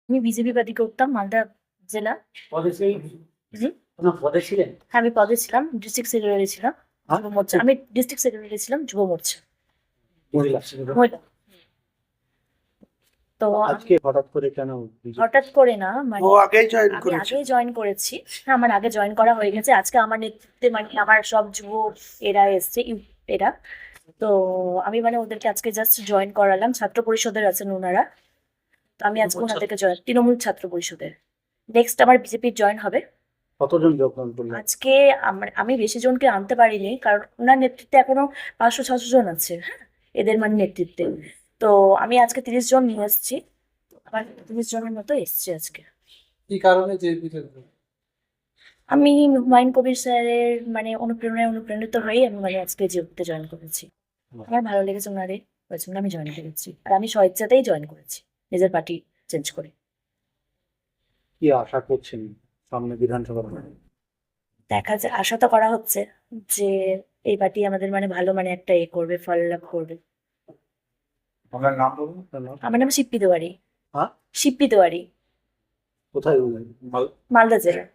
আমি BJP party করতাম মালদা জেলা। পদে ছিলেন? জি। কোনো পদে ছিলেন? হ্যাঁ, আমি পদে ছিলাম, ডিস্ট্রিক্ট সেক্রেটারি ছিলাম হ্যাঁ? যুব মোর্চা। আমি ডিস্ট্রিক্ট সেক্রেটারি ছিলাম যুব মোর্চা। মহিলা। মহিলা। তো আজকে হঠাৎ করে কেন বিজেপি? হঠাৎ করে না, মানে ও আগেই জয়েন আমি করেছে। আগেই জয়েন করেছি। হ্যাঁ, আমার আগে জয়েন করা হয়ে গেছে। আজকে আমার নেতৃত্বে মানে আমার সব যুব এরা এসছে, এরা। তো আমি মানে ওদেরকে আজকে জাস্ট জয়েন করালাম। ছাত্র পরিষদের আছেন ওনারা। তো আমি আজকে ওনাদেরকে জয়েন, তৃণমূল ছাত্র পরিষদের। নেক্সট আমার বিজেপির জয়েন হবে। কতজন যোগদান করলেন? আজকে আমি বেশি জনকে আনতে পারিনি, কারণ ওনার নেতৃত্বে এখনো 500-600 জন আছে। হ্যাঁ, এদের মানে নেতৃত্বে। তো আমি আজকে 30 জন নিয়ে এসেছি। আমার 30 জনের মতো এসছে আজকে। কি কারণে যে বিজেপি? আমি হুমায়ুন কবির স্যারের মানে অনুপ্রাণিত হয়ে আমি মানে আজকে জিওতে জয়েন করেছি। আমার ভালো লেগেছে ওনারে, ওই জন্য আমি জয়েন করেছি। আর আমি স্বেচ্ছাতেই জয়েন করেছি, নিজের পার্টি চেঞ্জ করে। কি আশা করছেন সামনে বিধানসভা? দেখা যায়, আশা তো করা হচ্ছে যে এই পার্টি আমাদের মানে ভালো মানে একটা করবে, ফল লাভ করবে। আপনার নাম বলুন। আপনার নাম? আমার নাম শিপ্পি তেওয়ারি। হ্যাঁ? শিপ্পি তেওয়ারি, কোথায় বললেন? মালদা জেলা।